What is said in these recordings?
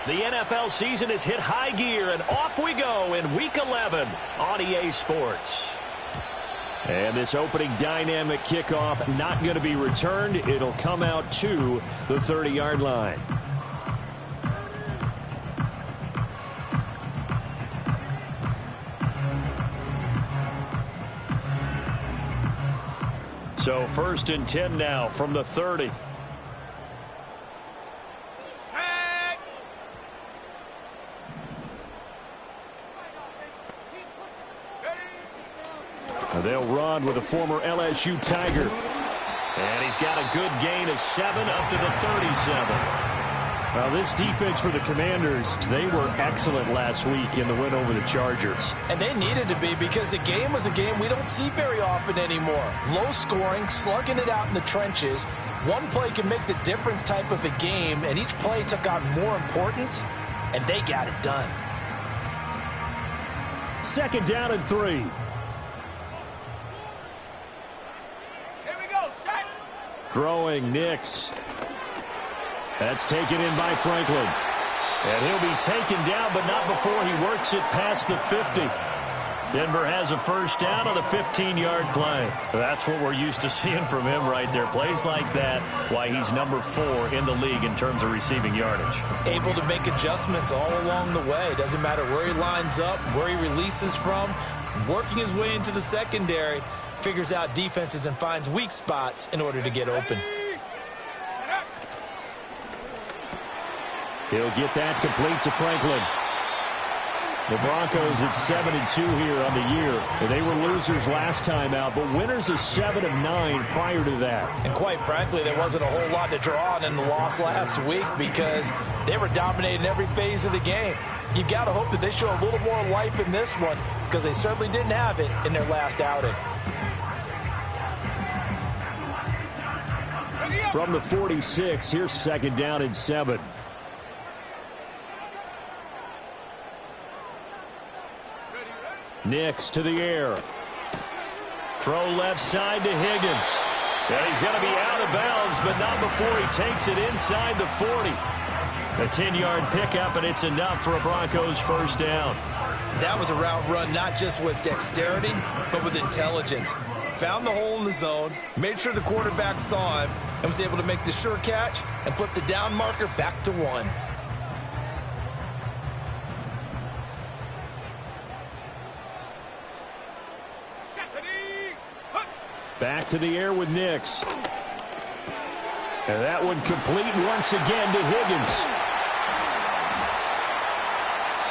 The NFL season has hit high gear, and off we go in Week 11 on EA Sports. And this opening dynamic kickoff not going to be returned. It'll come out to the 30-yard line. So 1st and 10 now from the 30. They'll run with a former LSU Tiger. And he's got a good gain of 7 up to the 37. Well, this defense for the Commanders, they were excellent last week in the win over the Chargers. And they needed to be, because the game was a game we don't see very often anymore. Low scoring, slugging it out in the trenches. One play can make the difference type of a game, and each play took on more importance, and they got it done. 2nd down and 3. Throwing Nix. That's taken in by Franklin. And he'll be taken down, but not before he works it past the 50. Denver has a 1st down on the 15-yard play. That's what we're used to seeing from him right there. Plays like that, why he's number 4 in the league in terms of receiving yardage. Able to make adjustments all along the way. Doesn't matter where he lines up, where he releases from. Working his way into the secondary. Figures out defenses and finds weak spots in order to get open. He'll get that complete to Franklin. The Broncos at 7-2 here on the year. They were losers last time out, but winners of 7 of 9 prior to that. And quite frankly, there wasn't a whole lot to draw on in the loss last week because they were dominating every phase of the game. You've got to hope that they show a little more life in this one, because they certainly didn't have it in their last outing. From the 46, here's 2nd down and 7. Nix to the air. Throw left side to Higgins. And he's going to be out of bounds, but not before he takes it inside the 40. A 10-yard pickup, and it's enough for a Broncos 1st down. That was a route run not just with dexterity, but with intelligence. Found the hole in the zone, made sure the quarterback saw him, and was able to make the sure catch and flip the down marker back to 1. Back to the air with Nix. And that one complete once again to Higgins.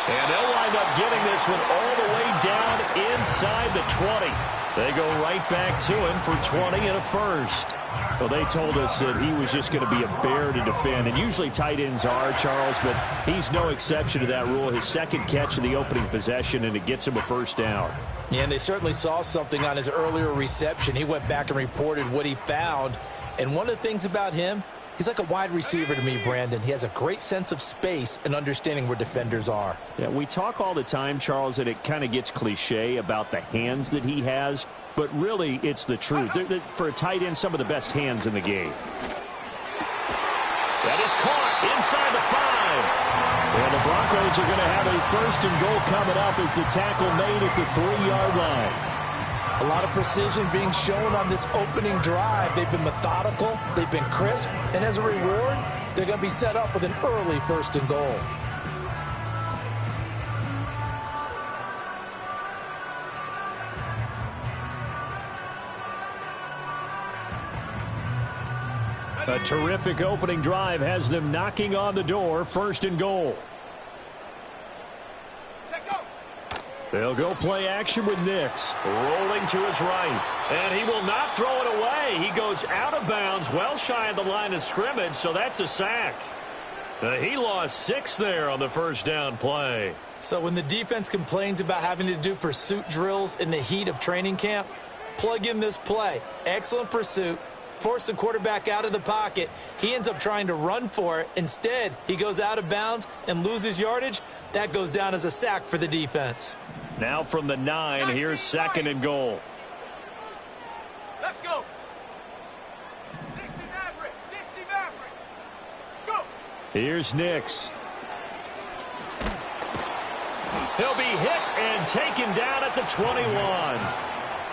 And they'll wind up getting this one all the way down inside the 20. They go right back to him for 20 and a 1st. Well, they told us that he was just going to be a bear to defend, and usually tight ends are, Charles, but he's no exception to that rule. His 2nd catch of the opening possession, and it gets him a 1st down. Yeah, and they certainly saw something on his earlier reception. He went back and reported what he found. And one of the things about him, he's like a wide receiver to me, Brandon. He has a great sense of space and understanding where defenders are. Yeah, we talk all the time, Charles, that it kind of gets cliche about the hands that he has, but really it's the truth. For a tight end, some of the best hands in the game. That is caught inside the 5. And the Broncos are going to have a 1st and goal coming up as the tackle made at the 3-yard line. A lot of precision being shown on this opening drive. They've been methodical, they've been crisp, and as a reward, they're going to be set up with an early 1st and goal. A terrific opening drive has them knocking on the door. 1st and goal. They'll go play action with Nix. Rolling to his right. And he will not throw it away. He goes out of bounds, well shy of the line of scrimmage, so that's a sack. He lost 6 there on the 1st down play. So when the defense complains about having to do pursuit drills in the heat of training camp, plug in this play. Excellent pursuit. Force the quarterback out of the pocket. He ends up trying to run for it. Instead, he goes out of bounds and loses yardage. That goes down as a sack for the defense. Now from the 9, here's 2nd and goal. Let's go. 60 Maverick. 60 Maverick. Here's Nix. He'll be hit and taken down at the 21.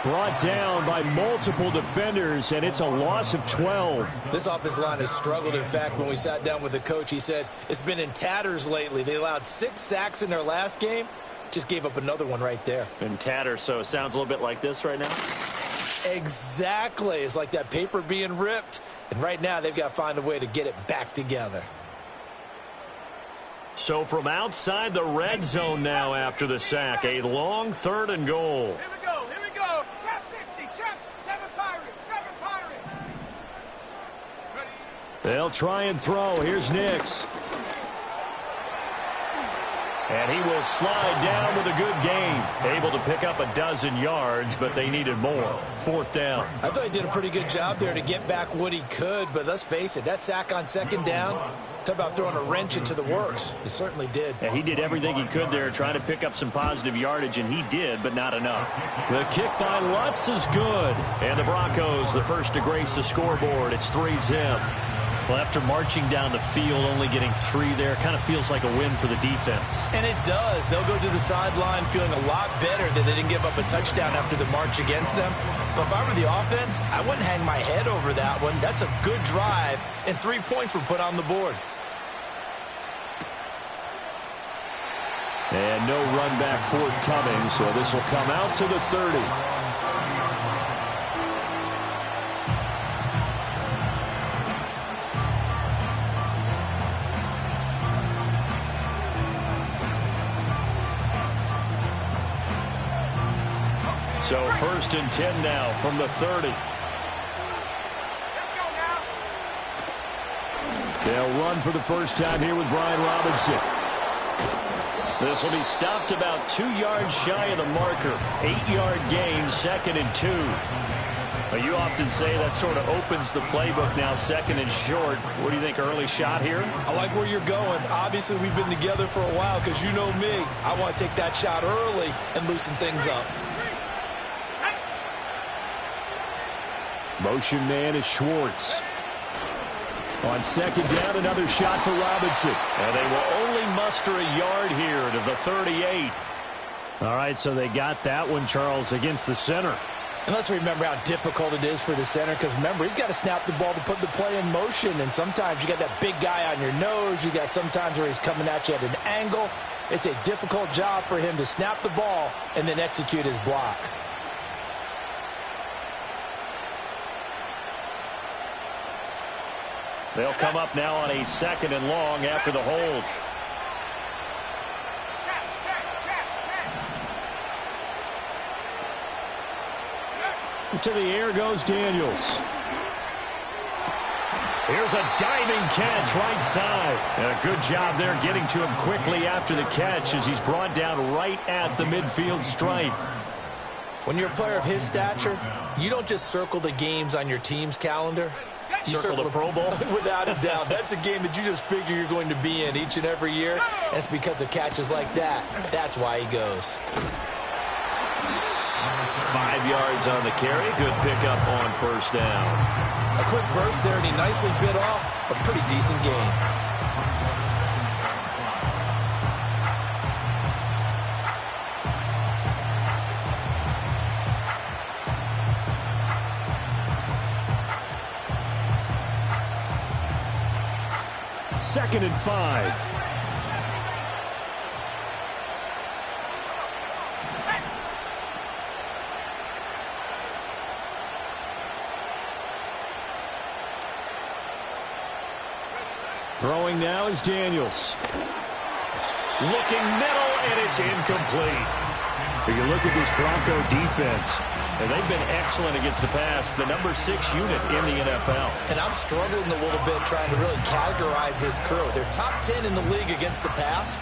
Brought down by multiple defenders, and it's a loss of 12. This offensive line has struggled. In fact, when we sat down with the coach, he said it's been in tatters lately. They allowed 6 sacks in their last game. Just gave up another one right there. In tatters, so it sounds a little bit like this right now? Exactly. It's like that paper being ripped. And right now, they've got to find a way to get it back together. So from outside the red zone now after the sack, a long 3rd and goal. Here we go. Trap 60, trap 7 Pirates, 7 Pirates. Ready? They'll try and throw. Here's Nix. And he will slide down with a good gain. Able to pick up a dozen yards, but they needed more. 4th down. I thought he did a pretty good job there to get back what he could, but let's face it, that sack on 2nd down, talk about throwing a wrench into the works. He certainly did. And he did everything he could there trying to pick up some positive yardage, and he did, but not enough. The kick by Lutz is good. And the Broncos, the first to grace the scoreboard. It's 3-zip. Well, after marching down the field, only getting 3 there, kind of feels like a win for the defense. And it does. They'll go to the sideline feeling a lot better that they didn't give up a touchdown after the march against them. But if I were the offense, I wouldn't hang my head over that one. That's a good drive, and 3 points were put on the board. And no run back forthcoming, so this will come out to the 30. So 1st and 10 now from the 30. Let's go now. They'll run for the first time here with Brian Robinson. This will be stopped about 2 yards shy of the marker. 8-yard gain, 2nd and 2. Well, you often say that sort of opens the playbook now, 2nd and short. What do you think, early shot here? I like where you're going. Obviously, we've been together for a while because you know me. I want to take that shot early and loosen things up. Motion man is Schwartz. On 2nd down, another shot for Robinson. And they will only muster a yard here to the 38. All right, so they got that one, Charles, against the center. And let's remember how difficult it is for the center because, remember, he's got to snap the ball to put the play in motion. And sometimes you got that big guy on your nose. You got sometimes where he's coming at you at an angle. It's a difficult job for him to snap the ball and then execute his block. They'll come up now on a 2nd and long after the hold. To the air goes Daniels. Here's a diving catch right side. And a good job there getting to him quickly after the catch as he's brought down right at the midfield stripe. When you're a player of his stature, you don't just circle the games on your team's calendar. You circle the Pro Bowl? Without a doubt. That's a game that you just figure you're going to be in each and every year. And it's because of catches like that. That's why he goes. 5 yards on the carry. Good pickup on 1st down. A quick burst there, and he nicely bit off a pretty decent gain. Second and 5. Throwing now is Daniels. Looking middle, and it's incomplete. If you look at this Bronco defense, and they've been excellent against the pass, the number 6 unit in the NFL. And I'm struggling a little bit trying to really categorize this crew. They're top 10 in the league against the pass,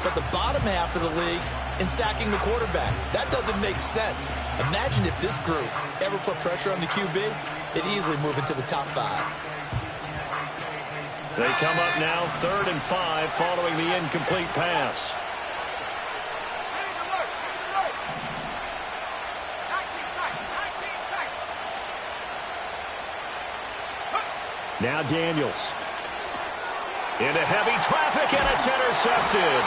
but the bottom half of the league in sacking the quarterback. That doesn't make sense. Imagine if this group ever put pressure on the QB, they'd easily move into the top 5. They come up now 3rd and 5 following the incomplete pass. now Daniels. Into heavy traffic, and it's intercepted.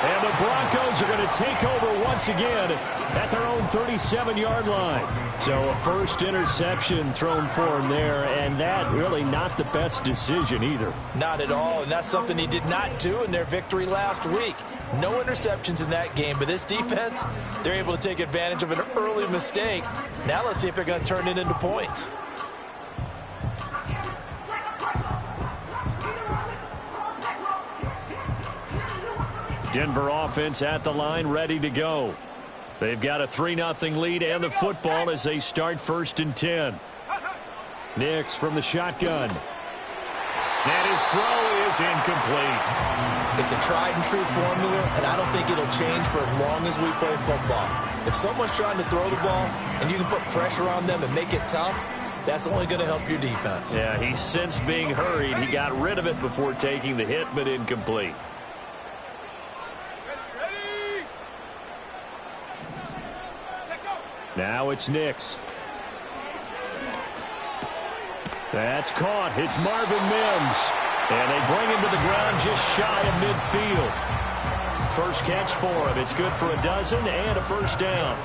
And the Broncos are going to take over once again at their own 37-yard line. So a first interception thrown for him there, and that really not the best decision either. Not at all, and that's something he did not do in their victory last week. No interceptions in that game, but this defense, they're able to take advantage of an early mistake. Now let's see if they're going to turn it into points. Denver offense at the line, ready to go. They've got a 3-0 lead and the football as they start 1st and 10. Nix from the shotgun. And his throw is incomplete. It's a tried-and-true formula, and I don't think it'll change for as long as we play football. If someone's trying to throw the ball and you can put pressure on them and make it tough, that's only going to help your defense. Yeah, he sensed being hurried. He got rid of it before taking the hit, but incomplete. Now it's Nix. That's caught. It's Marvin Mims. And they bring him to the ground just shy of midfield. First catch for him. It's good for a dozen and a first down.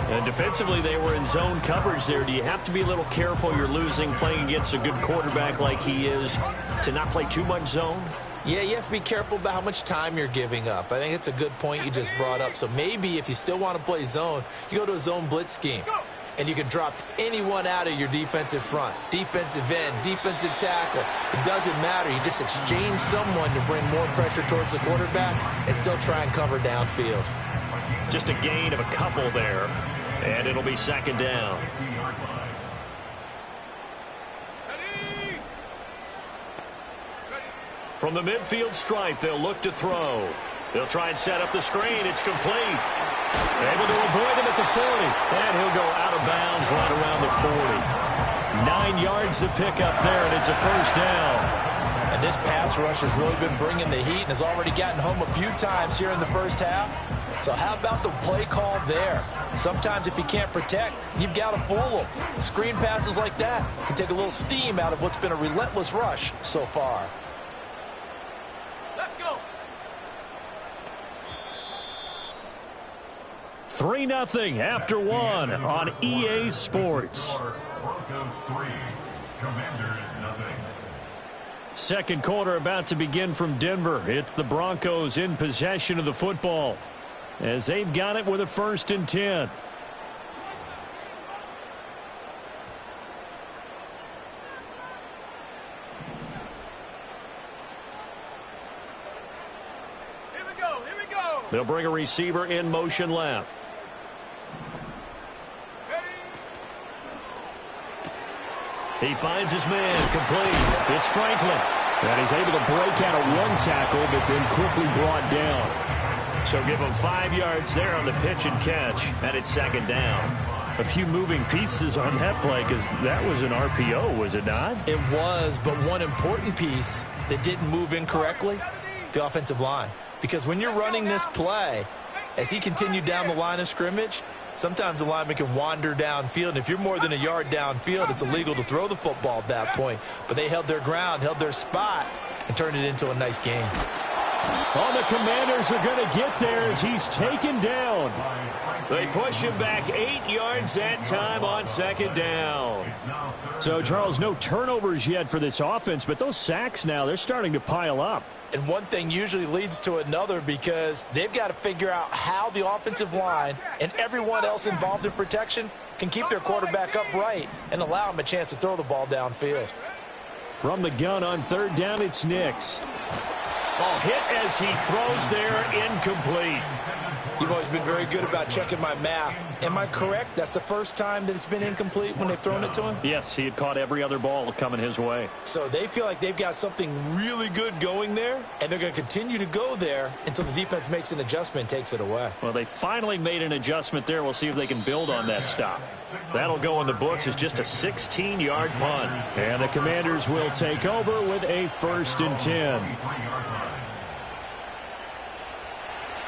And defensively, they were in zone coverage there. Do you have to be a little careful? You're losing playing against a good quarterback like he is to not play too much zone? Yeah, you have to be careful about how much time you're giving up. I think it's a good point you just brought up. So maybe if you still want to play zone, you go to a zone blitz scheme. And you can drop anyone out of your defensive front. Defensive end, defensive tackle. It doesn't matter. You just exchange someone to bring more pressure towards the quarterback and still try and cover downfield. Just a gain of a couple there. And it'll be 2nd down. From the midfield stripe, they'll look to throw. They'll try and set up the screen. It's complete. Able to avoid him at the 40. And he'll go out of bounds right around the 40. 9 yards to pick up there, and it's a first down. And this pass rush has really been bringing the heat and has already gotten home a few times here in the first half. So how about the play call there? Sometimes if you can't protect, you've got to fool them. Screen passes like that can take a little steam out of what's been a relentless rush so far. 3-0 after 1 on EA Sports. Second quarter about to begin from Denver. It's the Broncos in possession of the football as they've got it with a 1st and 10. Here we go. They'll bring a receiver in motion left. He finds his man, complete. It's Franklin. And he's able to break out of one tackle, but then quickly brought down. So give him 5 yards there on the pitch and catch, and it's 2nd down. A few moving pieces on that play because that was an RPO, was it not? It was, but one important piece that didn't move incorrectly, the offensive line. Because when you're running this play, as he continued down the line of scrimmage, sometimes the lineman can wander downfield, and if you're more than a yard downfield, it's illegal to throw the football at that point. But they held their ground, held their spot, and turned it into a nice game. All the Commanders are going to get there as he's taken down. They push him back 8 yards that time on 2nd down. So, Charles, no turnovers yet for this offense, but those sacks now, they're starting to pile up. And one thing usually leads to another because they've got to figure out how the offensive line and everyone else involved in protection can keep their quarterback upright and allow him a chance to throw the ball downfield. From the gun on 3rd down, it's Nix. Ball hit as he throws there, incomplete. You've always been very good about checking my math. Am I correct? That's the first time that it's been incomplete when they've thrown it to him? Yes, he had caught every other ball coming his way. So they feel like they've got something really good going there, and they're going to continue to go there until the defense makes an adjustment and takes it away. Well, they finally made an adjustment there. We'll see if they can build on that stop. That'll go in the books as just a 16-yard punt. And the Commanders will take over with a 1st and 10.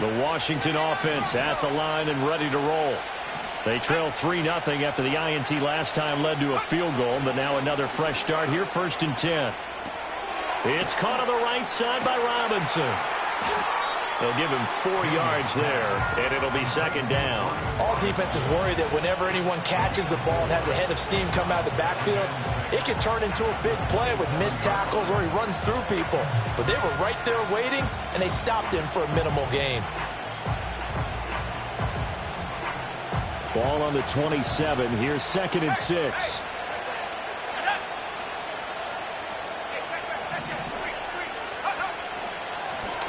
The Washington offense at the line and ready to roll. They trail 3-0 after the INT last time led to a field goal, but now another fresh start here, 1st and 10. It's caught on the right side by Robinson. They'll give him 4 yards there, and it'll be second down. All defenses worry that whenever anyone catches the ball and has a head of steam come out of the backfield, it can turn into a big play with missed tackles or he runs through people. But they were right there waiting, and they stopped him for a minimal gain. Ball on the 27. Here's 2nd and 6.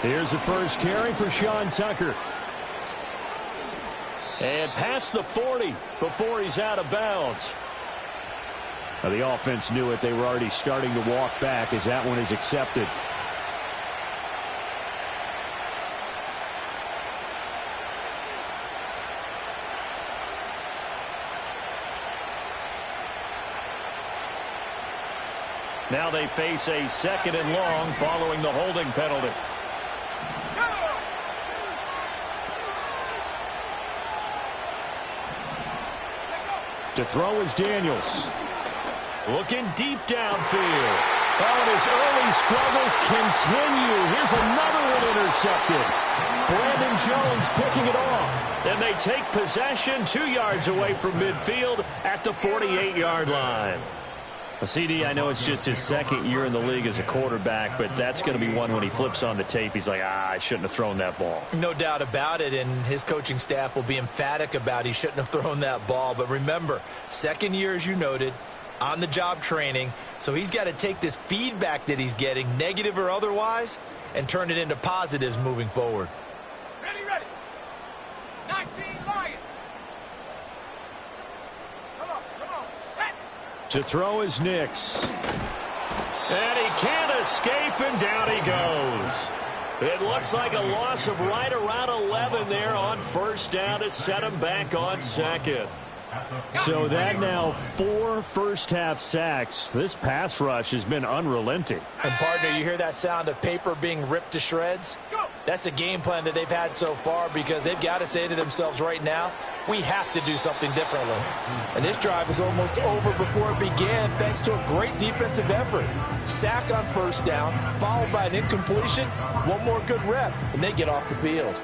Here's the first carry for Sean Tucker. And past the 40 before he's out of bounds. Now, the offense knew it. They were already starting to walk back as that one is accepted. Now they face a 2nd and long following the holding penalty. To throw is Daniels. Looking deep downfield. Oh, and his early struggles continue. Here's another one intercepted. Brandon Jones picking it off. Then they take possession 2 yards away from midfield at the 48-yard line. Well, CD, I know it's just his 2nd year in the league as a quarterback, but that's going to be one when he flips on the tape. He's like, I shouldn't have thrown that ball. No doubt about it, and his coaching staff will be emphatic about he shouldn't have thrown that ball. But remember, 2nd year, as you noted, on-the-job training, so he's got to take this feedback that he's getting, negative or otherwise, and turn it into positives moving forward. Ready, ready. 19 Lions. Come on, set. To throw is Nix. And he can't escape, and down he goes. It looks like a loss of right around 11 there on first down to set him back on 2nd. So that now 4 first-half sacks. This pass rush has been unrelenting. And, partner, you hear that sound of paper being ripped to shreds? That's a game plan that they've had so far because they've got to say to themselves right now, we have to do something differently. And this drive is almost over before it began thanks to a great defensive effort. Sack on first down, followed by an incompletion, one more good rep, and they get off the field.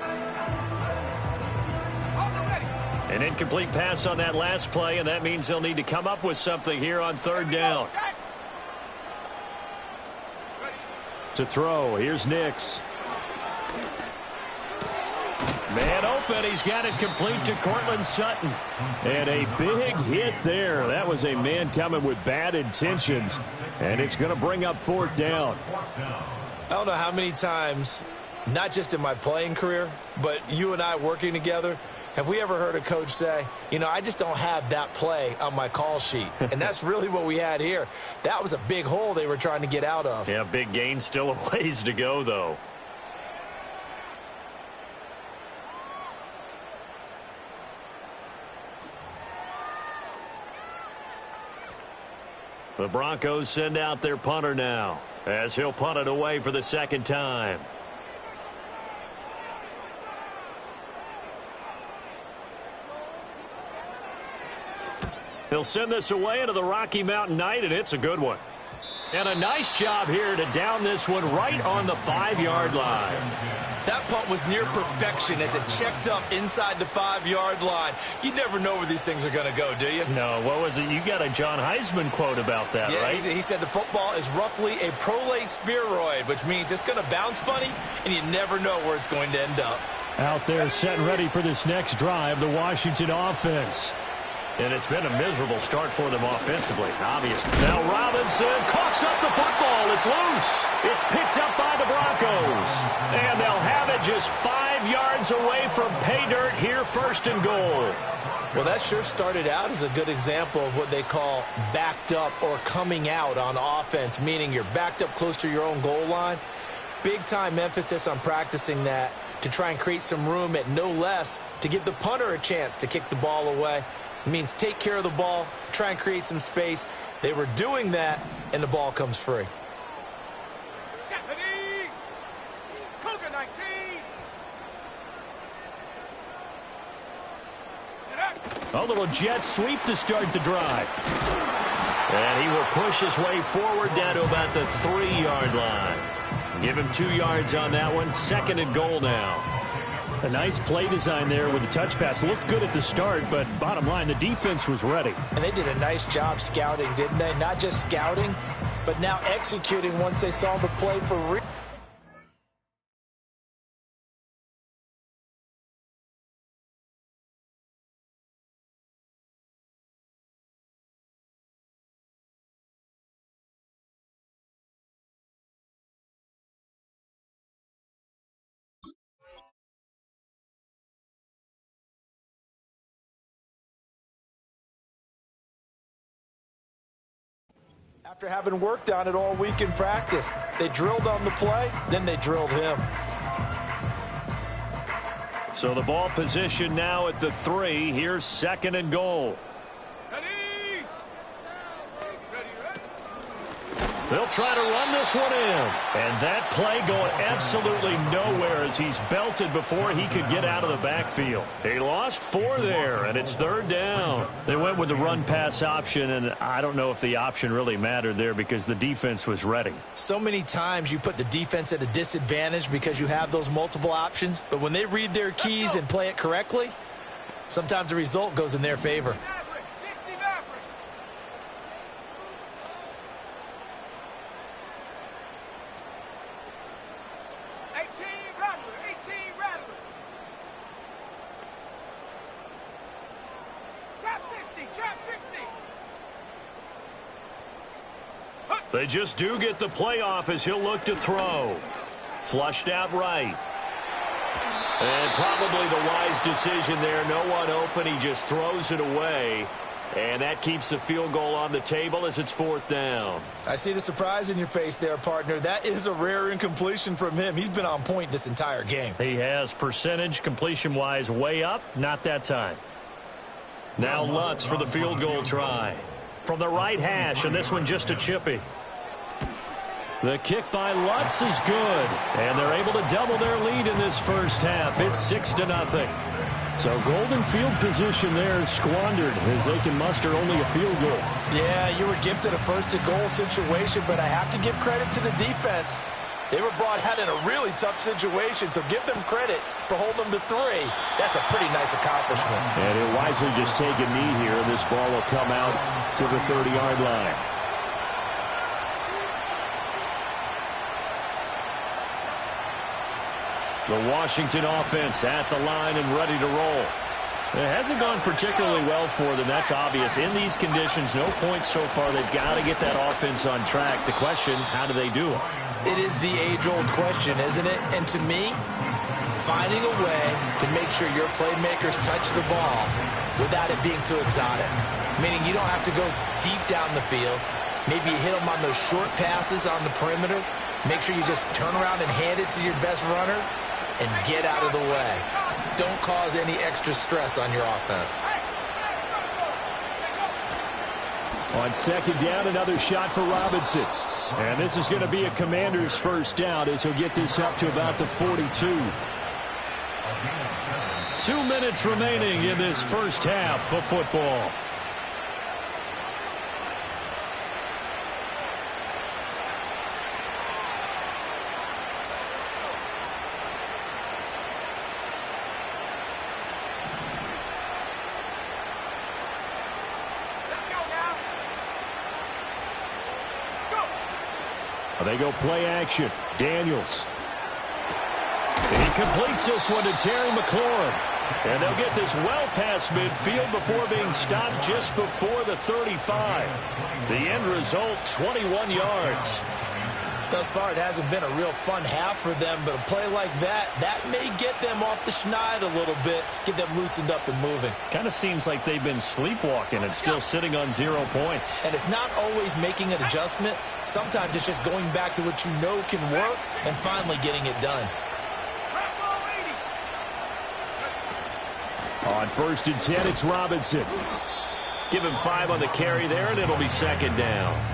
An incomplete pass on that last play, and that means they'll need to come up with something here on 3rd down. To throw, here's Nix. Man open, he's got it complete to Cortland Sutton. And a big hit there. That was a man coming with bad intentions, and it's going to bring up 4th down. I don't know how many times, not just in my playing career, but you and I working together, have we ever heard a coach say, you know, I just don't have that play on my call sheet? And that's really what we had here. That was a big hole they were trying to get out of. Yeah, big gain, still a ways to go, though. The Broncos send out their punter now, as he'll punt it away for the 2nd time. He'll send this away into the Rocky Mountain Night, and it's a good one. And a nice job here to down this one right on the 5-yard line. That punt was near perfection as it checked up inside the 5-yard line. You never know where these things are going to go, do you? No, what was it? You got a John Heisman quote about that, yeah, right? He said the football is roughly a prolate spheroid, which means it's going to bounce funny, and you never know where it's going to end up. Out there set ready for this next drive, the Washington offense. And it's been a miserable start for them offensively, obviously. Now Robinson coughs up the football. It's loose. It's picked up by the Broncos. And they'll have it just 5 yards away from pay dirt here, 1st and goal. Well, that sure started out as a good example of what they call backed up or coming out on offense, meaning you're backed up close to your own goal line. Big-time emphasis on practicing that to try and create some room at no less to give the punter a chance to kick the ball away. It means take care of the ball, try and create some space. They were doing that, and the ball comes free. Cougar 19. A little jet sweep to start the drive. And he will push his way forward down to about the 3-yard line. Give him 2 yards on that one. 2nd and goal now. A nice play design there with the touch pass. Looked good at the start, but bottom line, the defense was ready. And they did a nice job scouting, didn't they? Not just scouting, but now executing once they saw the play for real. After having worked on it all week in practice, they drilled on the play, then they drilled him. So the ball position now at the 3. Here's 2nd and goal. They'll try to run this one in. And that play going absolutely nowhere as he's belted before he could get out of the backfield. He lost 4 there, and it's 3rd down. They went with the run-pass option, and I don't know if the option really mattered there because the defense was ready. So many times you put the defense at a disadvantage because you have those multiple options, but when they read their keys and play it correctly, sometimes the result goes in their favor. 60. They just do get the playoff as he'll look to throw. Flushed out right. And probably the wise decision there. No one open. He just throws it away. And that keeps the field goal on the table as it's 4th down. I see the surprise in your face there, partner. That is a rare incompletion from him. He's been on point this entire game. He has percentage completion-wise way up. Not that time. Now Lutz for the field goal try. From the right hash, and this one just a chippy. The kick by Lutz is good. And they're able to double their lead in this first half. It's 6-0. So golden field position there squandered as they can muster only a field goal. Yeah, you were gifted a first-to-goal situation, but I have to give credit to the defense. They were brought out in a really tough situation, so give them credit for holding them to 3. That's a pretty nice accomplishment. And he'll wisely just take a knee here. This ball will come out to the 30-yard line. The Washington offense at the line and ready to roll. It hasn't gone particularly well for them. That's obvious. In these conditions, no points so far. They've got to get that offense on track. The question, how do they do it? It is the age-old question, isn't it? And to me, finding a way to make sure your playmakers touch the ball without it being too exotic. Meaning you don't have to go deep down the field. Maybe you hit them on those short passes on the perimeter. Make sure you just turn around and hand it to your best runner and get out of the way. Don't cause any extra stress on your offense. On 2nd down, another shot for Robinson. And this is going to be a Commander's first down as he'll get this up to about the 42. 2 minutes remaining in this first half of football. They go play action. Daniels. And he completes this one to Terry McLaurin. And they'll get this well past midfield before being stopped just before the 35. The end result, 21 yards. Thus far, it hasn't been a real fun half for them, but a play like that may get them off the schneid a little bit, get them loosened up and moving. Kind of seems like they've been sleepwalking and still sitting on 0 points. And it's not always making an adjustment. Sometimes it's just going back to what you know can work and finally getting it done. On 1st and 10, it's Robinson. Give him 5 on the carry there, and it'll be 2nd down.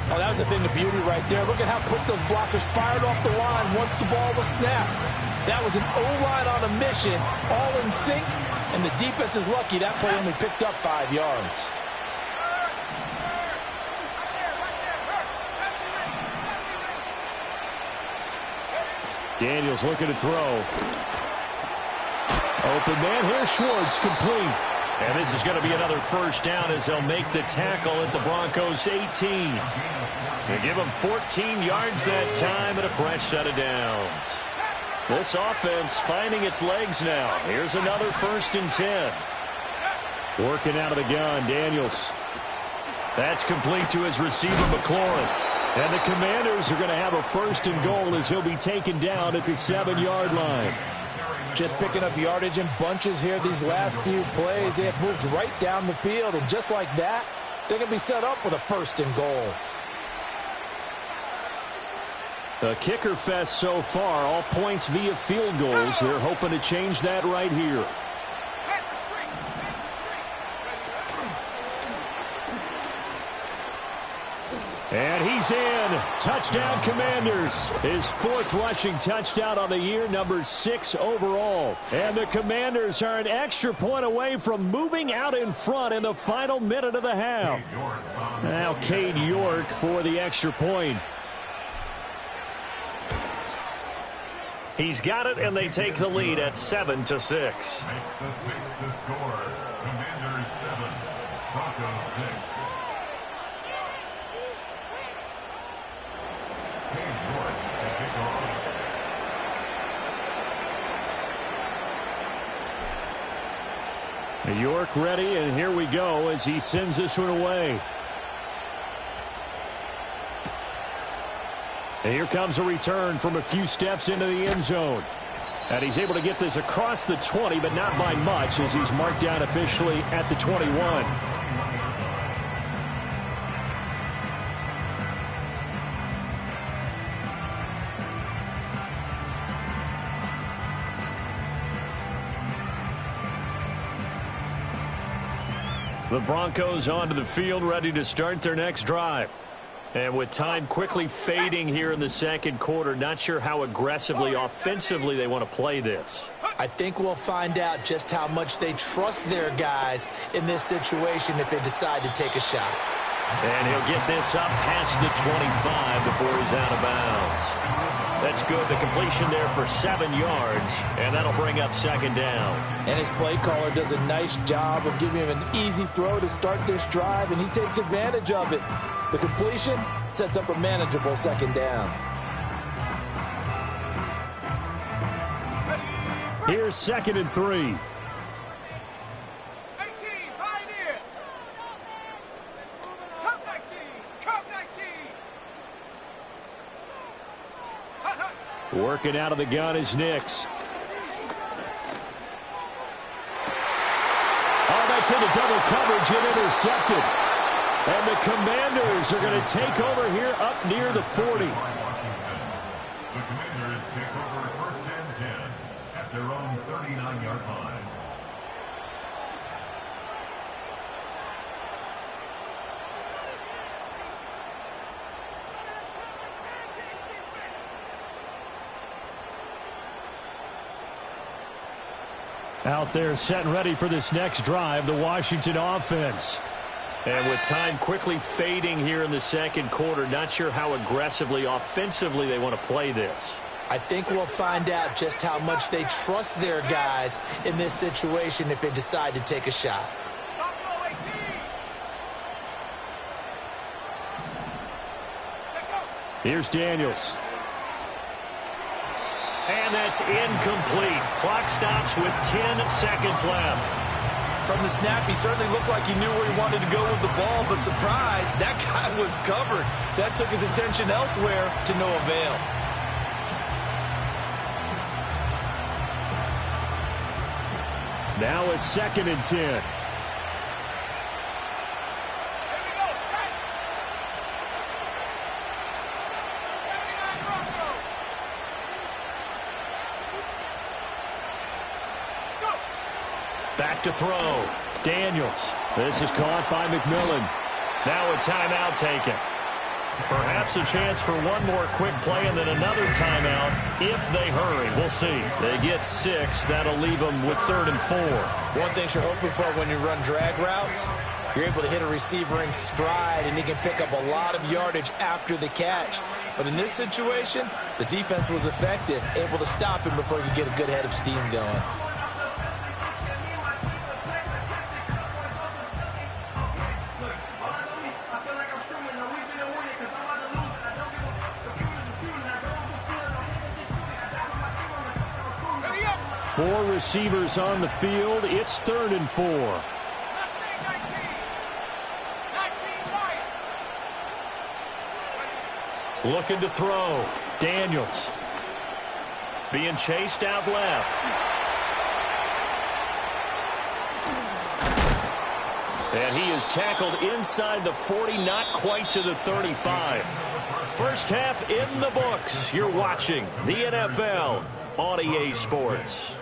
Oh, that was a thing of beauty right there. Look at how quick those blockers fired off the line once the ball was snapped. That was an O-line on a mission, all in sync, and the defense is lucky that play only picked up 5 yards. Daniels looking to throw. Open man here, Schwartz, complete. And this is going to be another first down as they'll make the tackle at the Broncos' 18. They give them 14 yards that time and a fresh set of downs. This offense finding its legs now. Here's another 1st and 10. Working out of the gun, Daniels. That's complete to his receiver, McLaurin. And the Commanders are going to have a 1st and goal as he'll be taken down at the 7-yard line. Just picking up yardage in bunches here these last few plays. They have moved right down the field, and just like that, they're going to be set up with a 1st and goal. A kicker fest so far, all points via field goals. They're hoping to change that right here. And he's in. Touchdown, Commanders. His 4th rushing touchdown on the year, number 6 overall. And the Commanders are an extra point away from moving out in front in the final minute of the half. Now Cade York for the extra point. He's got it, and they take the lead at 7-6. Makes the score. Commanders 7, Broncos 6. York ready, and here we go as he sends this one away. And here comes a return from a few steps into the end zone. And he's able to get this across the 20, but not by much as he's marked down officially at the 21. The Broncos onto the field, ready to start their next drive. And with time quickly fading here in the 2nd quarter, not sure how aggressively, offensively they want to play this. I think we'll find out just how much they trust their guys in this situation if they decide to take a shot. And he'll get this up past the 25 before he's out of bounds. That's good. The completion there for 7 yards, and that'll bring up 2nd down. And his play caller does a nice job of giving him an easy throw to start this drive, and he takes advantage of it. The completion sets up a manageable 2nd down. Here's 2nd and 3. 18, Pioneer. Cup 19, Cup 19. Working out of the gun is Nix. Oh, that's into double coverage and intercepted. And the Commanders are going to take over here up near the 40. The Commanders takes over 1st and 10 at their own 39-yard line. Out there set and ready for this next drive, the Washington offense. And with time quickly fading here in the 2nd quarter, not sure how aggressively, offensively they want to play this. I think we'll find out just how much they trust their guys in this situation if they decide to take a shot. Buffalo 18. Take go. Here's Daniels. And that's incomplete. Clock stops with 10 seconds left. From the snap, he certainly looked like he knew where he wanted to go with the ball, but surprise, that guy was covered. So that took his attention elsewhere to no avail. Now a 2nd and 10. Here we go. Set. 79 Broncos. Go. Back to throw. Daniels. This is caught by McMillan. Now a timeout taken. Perhaps a chance for one more quick play and then another timeout if they hurry. We'll see. They get 6. That'll leave them with 3rd and 4. One thing you're hoping for when you run drag routes, You're able to hit a receiver in stride, and he can pick up a lot of yardage after the catch. But in this situation, the defense was effective, able to stop him before he could get a good head of steam going. Four receivers on the field. It's 3rd and 4. Looking to throw. Daniels. Being chased out left. And he is tackled inside the 40, not quite to the 35. First half in the books. You're watching the NFL on EA Sports.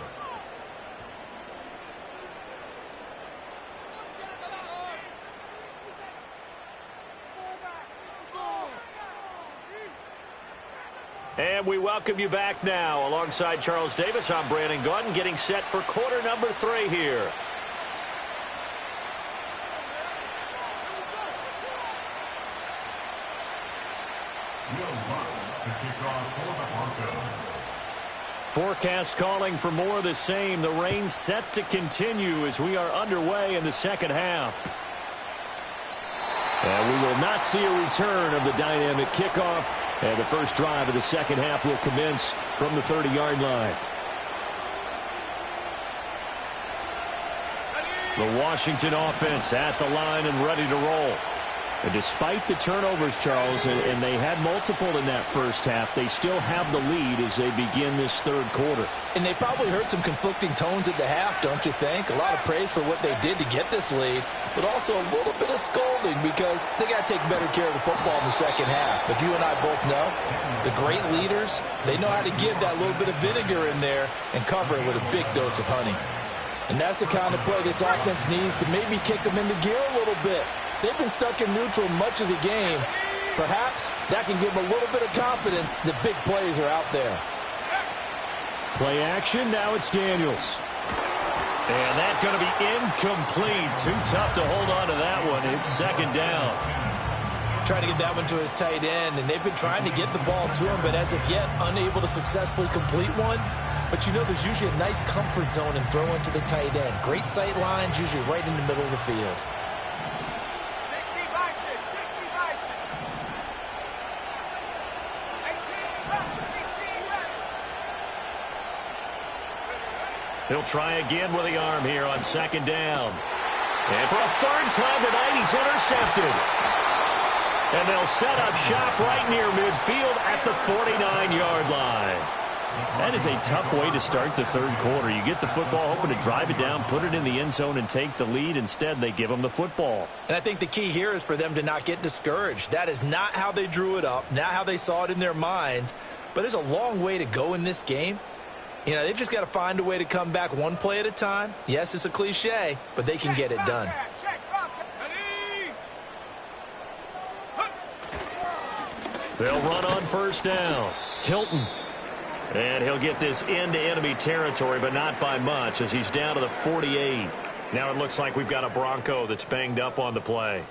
And we welcome you back now. Alongside Charles Davis, I'm Brandon Gaudin, getting set for quarter number 3 here. Forecast calling for more of the same. The rain set to continue as we are underway in the second half. And we will not see a return of the dynamic kickoff. And the first drive of the second half will commence from the 30-yard line. The Washington offense at the line and ready to roll. And despite the turnovers, Charles, and they had multiple in that first half, they still have the lead as they begin this third quarter. And they probably heard some conflicting tones at the half, don't you think? A lot of praise for what they did to get this lead, but also a little bit of scolding because they got to take better care of the football in the second half. But you and I both know the great leaders, they know how to give that little bit of vinegar in there and cover it with a big dose of honey. And that's the kind of play this offense needs to maybe kick them into gear a little bit. They've been stuck in neutral much of the game. Perhaps that can give them a little bit of confidence that big plays are out there. Play action, now it's Daniels. And that's going to be incomplete. Too tough to hold on to that one. It's second down. Trying to get that one to his tight end, and they've been trying to get the ball to him, but as of yet, unable to successfully complete one. But you know there's usually a nice comfort zone in throwing to the tight end. Great sight lines, usually right in the middle of the field. He'll try again with the arm here on second down. And for a third time tonight, he's intercepted. And they'll set up shop right near midfield at the 49-yard line. That is a tough way to start the third quarter. You get the football, hoping to drive it down, put it in the end zone, and take the lead. Instead, they give them the football. And I think the key here is for them to not get discouraged. That is not how they drew it up, not how they saw it in their mind. But there's a long way to go in this game. You know, they've just got to find a way to come back one play at a time. Yes, it's a cliche, but they can get it done. They'll run on first down. Hilton. And he'll get this into enemy territory, but not by much as he's down to the 48. Now it looks like we've got a Bronco that's banged up on the play.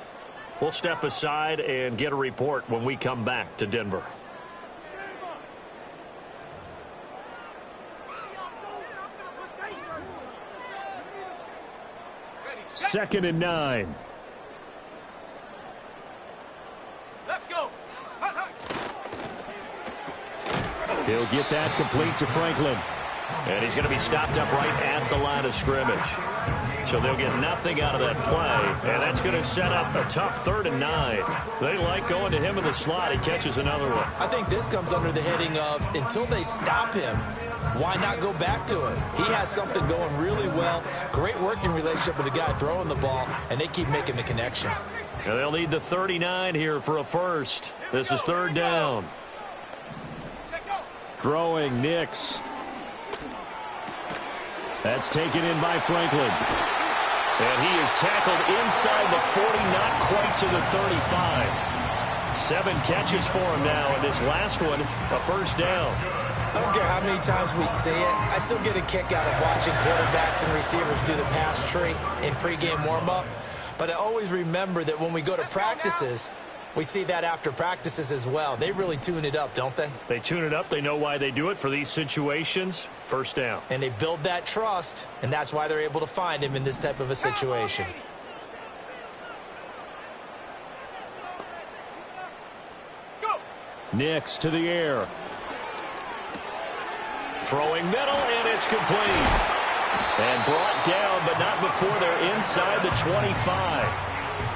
We'll step aside and get a report when we come back to Denver. Second and 9. Let's go. He'll get that complete to Franklin. And he's going to be stopped up right at the line of scrimmage. So they'll get nothing out of that play. And that's going to set up a tough 3rd and 9. They like going to him in the slot. He catches another one. I think this comes under the heading of until they stop him, why not go back to it? He has something going really well. Great working relationship with the guy throwing the ball, and they keep making the connection. And they'll need the 39 here for a first. This is 3rd down. Throwing Nix. That's taken in by Franklin. And he is tackled inside the 40, not quite to the 35. 7 catches for him now, and this last one, a first down. I don't care how many times we see it. I still get a kick out of watching quarterbacks and receivers do the pass tree in pregame warm-up. But I always remember that when we go to practices, we see that after practices as well. They really tune it up, don't they? They tune it up. They know why they do it for these situations. First down. And they build that trust, and that's why they're able to find him in this type of a situation. Nix to the air. Throwing middle, and it's complete. And brought down, but not before they're inside the 25.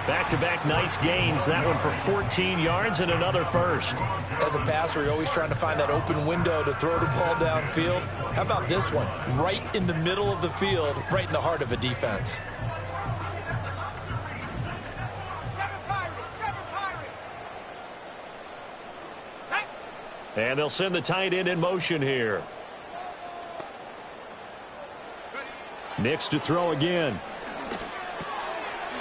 Back-to-back nice gains. That one for 14 yards and another first. As a passer, you're always trying to find that open window to throw the ball downfield. How about this one? Right in the middle of the field, right in the heart of a defense. And they'll send the tight end in motion here. Nix to throw again.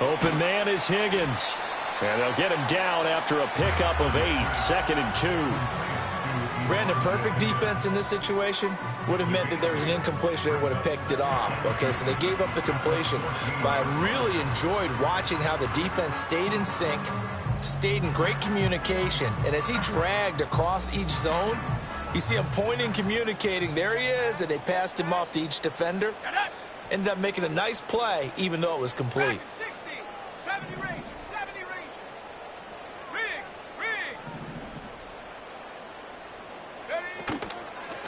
Open man is Higgins. And they'll get him down after a pickup of 8, 2nd and 2. Brandon, perfect defense in this situation would have meant that there was an incompletion and would have picked it off. Okay, so they gave up the completion. But I really enjoyed watching how the defense stayed in sync, stayed in great communication, and as he dragged across each zone, you see him pointing, communicating. There he is, and they passed him off to each defender. Ended up making a nice play, even though it was complete. 60, 70 range, 70 range. Riggs.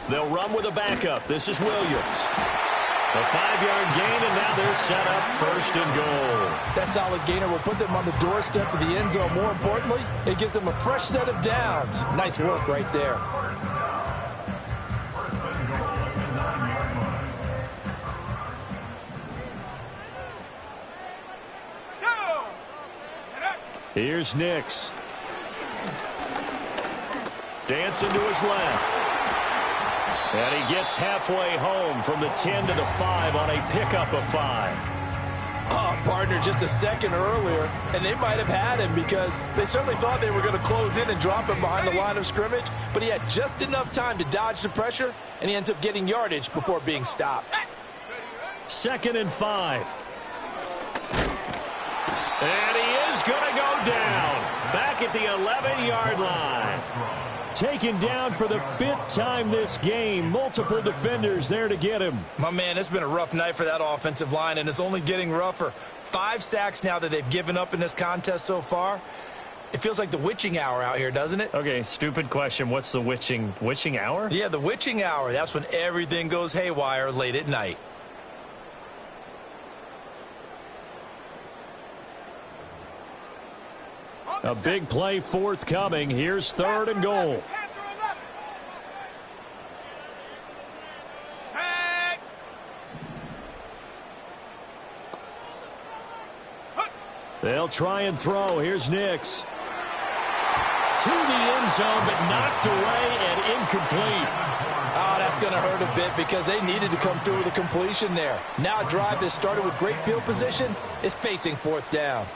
They'll run with a backup. This is Williams. A 5-yard gain, and now they're set up 1st and goal. That solid gainer will put them on the doorstep of the end zone. More importantly, it gives them a fresh set of downs. Nice work right there. Here's Nix. Dancing to his left. And he gets halfway home from the 10 to the 5 on a pickup of 5. Oh, partner, just a second earlier, and they might have had him because they certainly thought they were going to close in and drop him behind the line of scrimmage, but he had just enough time to dodge the pressure, and he ends up getting yardage before being stopped. 2nd and 5. And he is going to go down. Back at the 11-yard line. Taken down for the 5th time this game. Multiple defenders there to get him. My man, it's been a rough night for that offensive line, and it's only getting rougher. 5 sacks now that they've given up in this contest so far. It feels like the witching hour out here, doesn't it? Okay, stupid question. What's the witching hour? Yeah, the witching hour. That's when everything goes haywire late at night. A big play forthcoming. Here's 3rd and goal. They'll try and throw. Here's Nix. To the end zone, but knocked away and incomplete. Oh, that's going to hurt a bit because they needed to come through with a completion there. Now a drive that started with great field position is facing 4th down.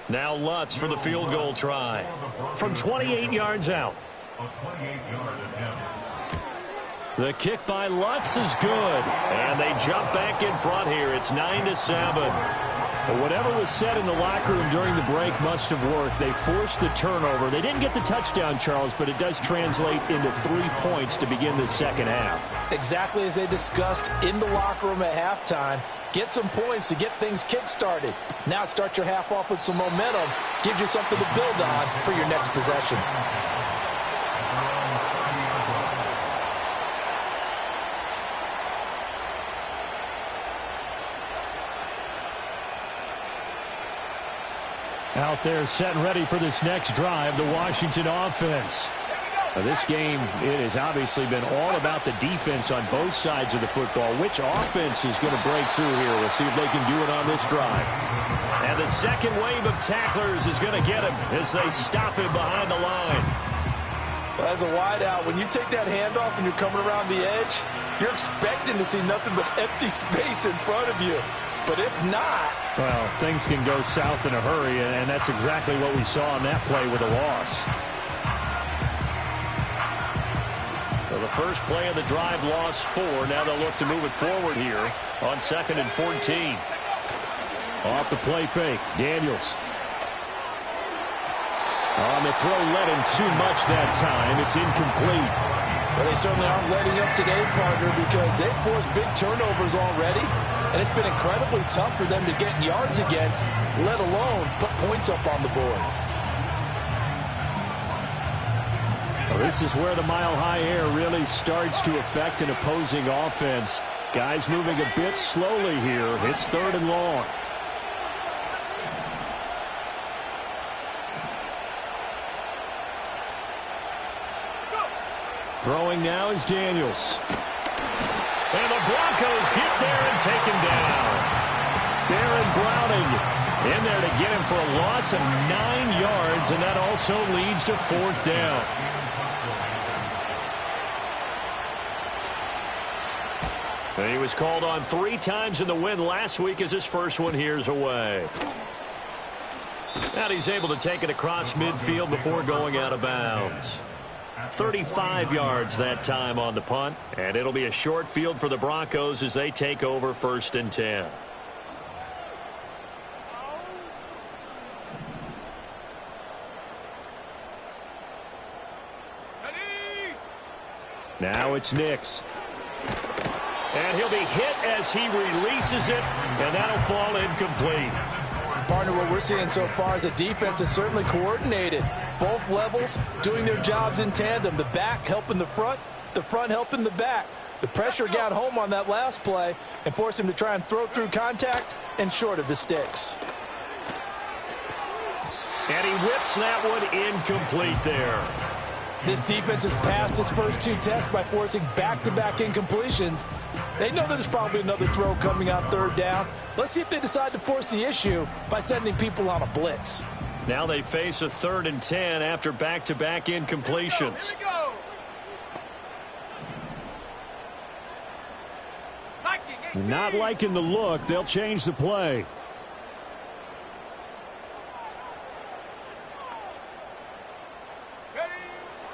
Now Lutz for the field goal try. From 28 yards out. A 28-yard attempt. The kick by Lutz is good. And they jump back in front here. It's 9-7. But whatever was said in the locker room during the break must have worked. They forced the turnover. They didn't get the touchdown, Charles, but it does translate into 3 points to begin the second half. Exactly as they discussed in the locker room at halftime. Get some points to get things kick-started. Now start your half off with some momentum. Gives you something to build on for your next possession. Out there set and ready for this next drive, the Washington offense. Now, this game, it has obviously been all about the defense on both sides of the football. Which offense is going to break through here? We'll see if they can do it on this drive. And the second wave of tacklers is going to get him as they stop him behind the line. Well, as a wideout, when you take that handoff and you're coming around the edge, you're expecting to see nothing but empty space in front of you. But if not... Well, things can go south in a hurry, and that's exactly what we saw on that play with a loss. So the first play of the drive lost 4. Now they'll look to move it forward here on 2nd and 14. Off the play fake, Daniels. On the throw, let him too much that time. It's incomplete. Well, they certainly aren't letting up today, partner, because they've forced big turnovers already, and it's been incredibly tough for them to get yards against, let alone put points up on the board. Well, this is where the mile-high air really starts to affect an opposing offense. Guys moving a bit slowly here. It's 3rd and long. Throwing now is Daniels. And the Broncos get there and take him down. Baron Browning in there to get him for a loss of 9 yards, and that also leads to 4th down. He was called on 3 times in the win last week as his first one here's away. And he's able to take it across midfield before going out of bounds. 35 yards that time on the punt, and it'll be a short field for the Broncos as they take over 1st and 10. Now it's Nix. And he'll be hit as he releases it, and that'll fall incomplete. Partner, what we're seeing so far is the defense is certainly coordinated. Both levels doing their jobs in tandem. The back helping the front helping the back. The pressure got home on that last play and forced him to try and throw through contact and short of the sticks. And he whips that one incomplete there. This defense has passed its first 2 tests by forcing back-to-back incompletions. They know there's probably another throw coming on 3rd down. Let's see if they decide to force the issue by sending people on a blitz. Now they face a 3rd and 10 after back-to-back incompletions. Not liking the look. They'll change the play.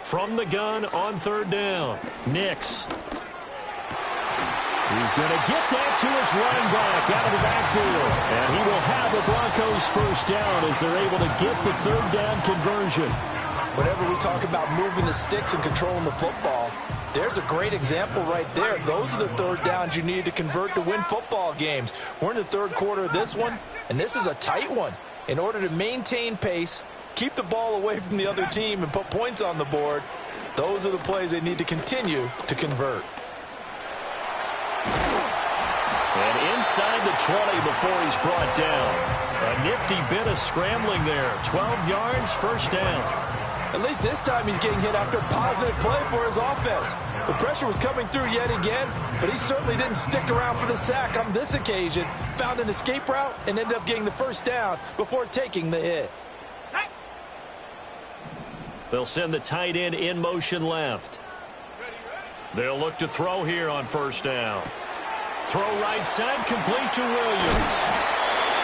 From the gun on 3rd down, Nix. He's going to get that to his running back out of the backfield. And he will have the Broncos 1st down as they're able to get the 3rd down conversion. Whenever we talk about moving the sticks and controlling the football, there's a great example right there. Those are the 3rd downs you need to convert to win football games. We're in the 3rd quarter of this one, and this is a tight one. In order to maintain pace, keep the ball away from the other team, and put points on the board, those are the plays they need to continue to convert. And inside the 20 before he's brought down. A nifty bit of scrambling there. 12 yards, 1st down. At least this time he's getting hit after a positive play for his offense. The pressure was coming through yet again, but he certainly didn't stick around for the sack on this occasion. Found an escape route and ended up getting the 1st down before taking the hit. They'll send the tight end in motion left. They'll look to throw here on 1st down. Throw right side, complete to Williams.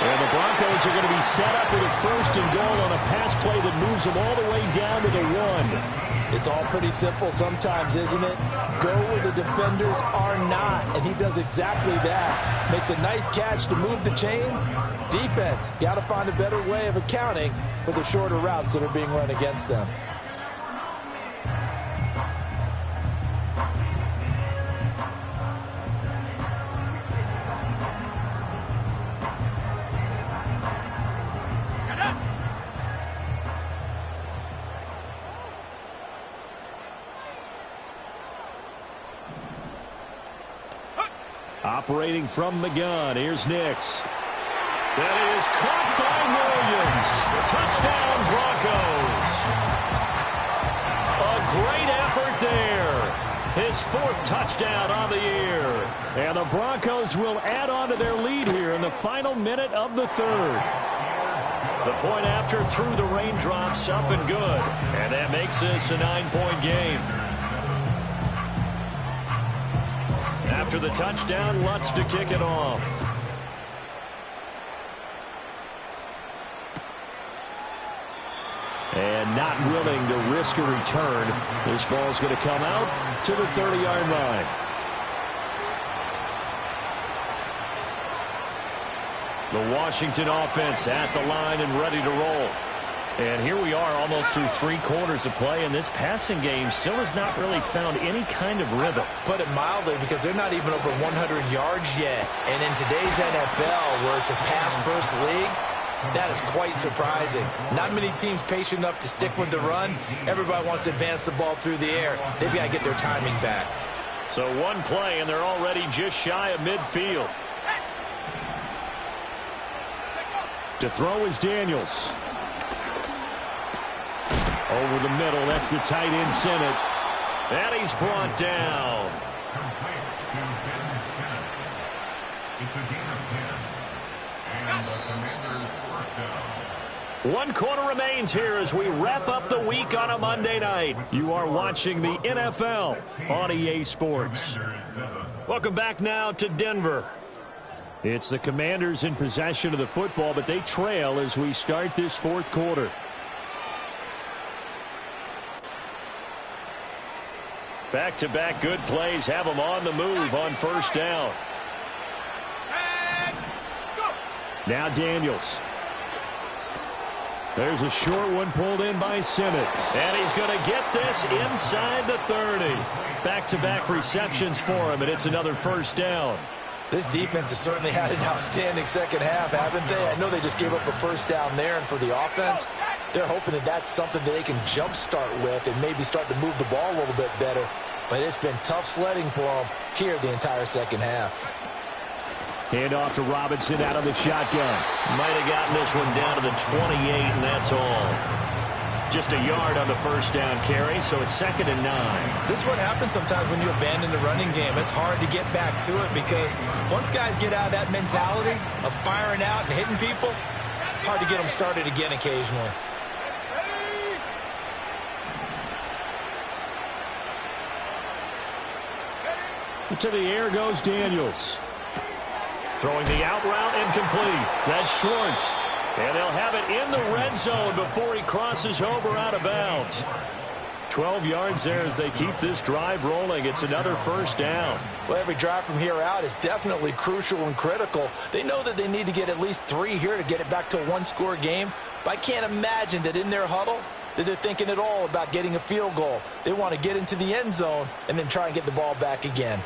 And the Broncos are going to be set up with a 1st and goal on a pass play that moves them all the way down to the 1. It's all pretty simple sometimes, isn't it? Go where the defenders are not, and he does exactly that. Makes a nice catch to move the chains. Defense, got to find a better way of accounting for the shorter routes that are being run against them. Operating from the gun, here's Nix. That is caught by Williams. Touchdown, Broncos. A great effort there. His 4th touchdown on the year. And the Broncos will add on to their lead here in the final minute of the 3rd. The point after through the raindrops, up and good. And that makes this a 9-point game. After the touchdown, Lutz to kick it off. And not willing to risk a return. This ball's going to come out to the 30-yard line. The Washington offense at the line and ready to roll. And here we are almost through 3 quarters of play, and this passing game still has not really found any kind of rhythm. Put it mildly, because they're not even over 100 yards yet. And in today's NFL, where it's a pass-first league, that is quite surprising. Not many teams patient enough to stick with the run. Everybody wants to advance the ball through the air. They've got to get their timing back. So one play, and they're already just shy of midfield. To throw is Daniels. Over the middle, that's the tight end Senate. And he's brought down. Complete to Ben Simmons. It's a gain of 10. And the Commanders' first down. 1 quarter remains here as we wrap up the week on a Monday night. You are watching the NFL on EA Sports. Welcome back now to Denver. It's the Commanders in possession of the football, but they trail as we start this 4th quarter. Back-to-back good plays have them on the move on first down. Now Daniels. There's a short one pulled in by Simmons. And he's going to get this inside the 30. Back-to-back receptions for him, and it's another first down. This defense has certainly had an outstanding second half, haven't they? I know they just gave up a first down there, and for the offense, they're hoping that that's something that they can jumpstart with and maybe start to move the ball a little bit better. But it's been tough sledding for them here the entire second half. Hand off to Robinson out of the shotgun. Might have gotten this one down to the 28, and that's all. Just a yard on the first down carry, so it's 2nd and 9. This is what happens sometimes when you abandon the running game. It's hard to get back to it because once guys get out of that mentality of firing out and hitting people, hard to get them started again occasionally. To the air goes Daniels. Throwing the out route incomplete. That's Schwartz. And they'll have it in the red zone before he crosses over out of bounds. 12 yards there as they keep this drive rolling. It's another first down. Well, every drive from here out is definitely crucial and critical. They know that they need to get at least 3 here to get it back to a 1-score game. But I can't imagine that in their huddle that they're thinking at all about getting a field goal. They want to get into the end zone and then try and get the ball back again.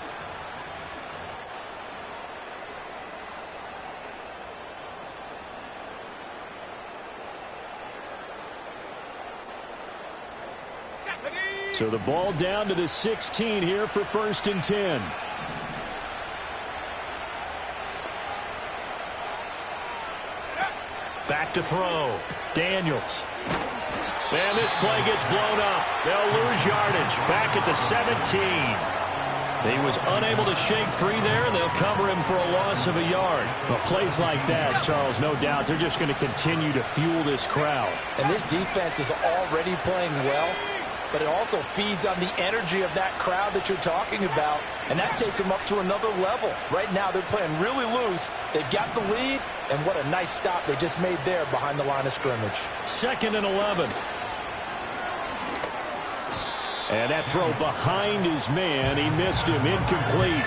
So the ball down to the 16 here for 1st and 10. Back to throw. Daniels. And this play gets blown up. They'll lose yardage. Back at the 17. He was unable to shake free there, and they'll cover him for a loss of a yard. Well, plays like that, Charles, no doubt, they're just going to continue to fuel this crowd. And this defense is already playing well, but it also feeds on the energy of that crowd that you're talking about, and that takes them up to another level. Right now, they're playing really loose. They've got the lead, and what a nice stop they just made there behind the line of scrimmage. 2nd and 11. And that throw behind his man. He missed him. Incomplete.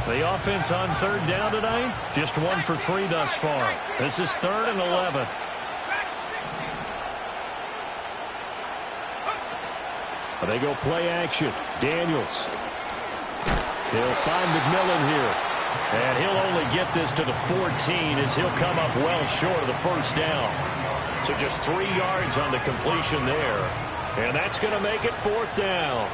The offense on 3rd down tonight, just 1 for 3 thus far. This is 3rd and 11. They go play action. Daniels. He'll find McMillan here. And he'll only get this to the 14 as he'll come up well short of the first down. So just 3 yards on the completion there. And that's going to make it 4th down.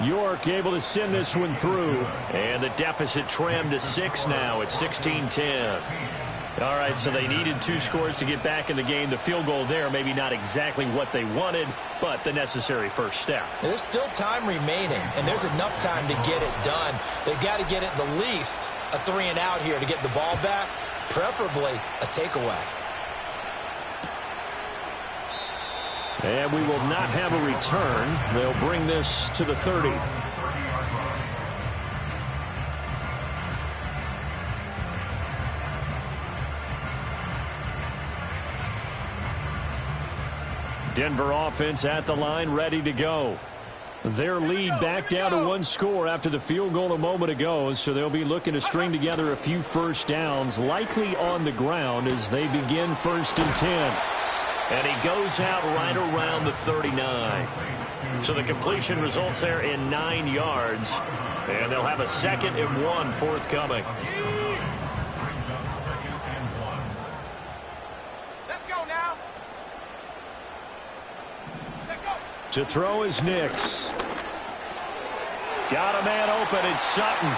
York able to send this one through. And the deficit trimmed to 6 now. It's 16-10. All right, so they needed 2 scores to get back in the game. The field goal there, maybe not exactly what they wanted, but the necessary first step. There's still time remaining, and there's enough time to get it done. They've got to get at the least a 3 and out here to get the ball back, preferably a takeaway. And we will not have a return. They'll bring this to the 30. Denver offense at the line, ready to go. Their lead back down to one score after the field goal a moment ago, so they'll be looking to string together a few first downs, likely on the ground as they begin 1st and 10. And he goes out right around the 39. So the completion results there in 9 yards. And they'll have a 2nd and 1 forthcoming. Let's go now. To throw is Nix. Got a man open. It's Sutton.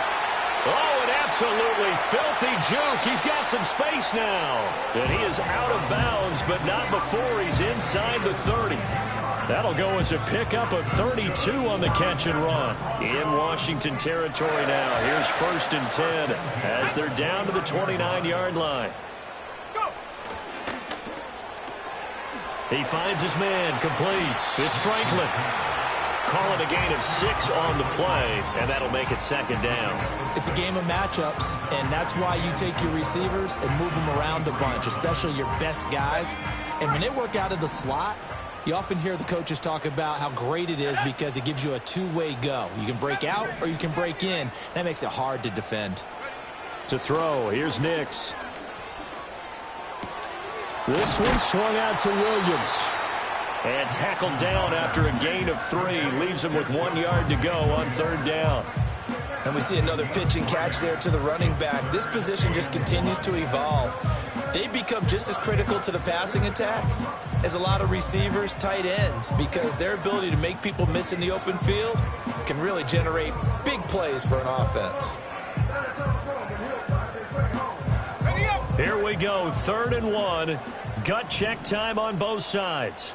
Oh, an absolutely filthy juke. He's got some space now. And he is out of bounds, but not before he's inside the 30. That'll go as a pickup of 32 on the catch and run. In Washington territory now. Here's 1st and 10 as they're down to the 29-yard line. He finds his man complete. It's Franklin. Calling a gain of 6 on the play, and that'll make it 2nd down. It's a game of matchups, and that's why you take your receivers and move them around a bunch, especially your best guys. And when they work out of the slot, you often hear the coaches talk about how great it is because it gives you a two-way go. You can break out or you can break in. That makes it hard to defend. To throw, here's Nix. This one swung out to Williams. And tackled down after a gain of 3. Leaves him with 1 yard to go on 3rd down. And we see another pitch and catch there to the running back. This position just continues to evolve. They become just as critical to the passing attack as a lot of receivers, tight ends, because their ability to make people miss in the open field can really generate big plays for an offense. Here we go, 3rd and 1. Gut check time on both sides.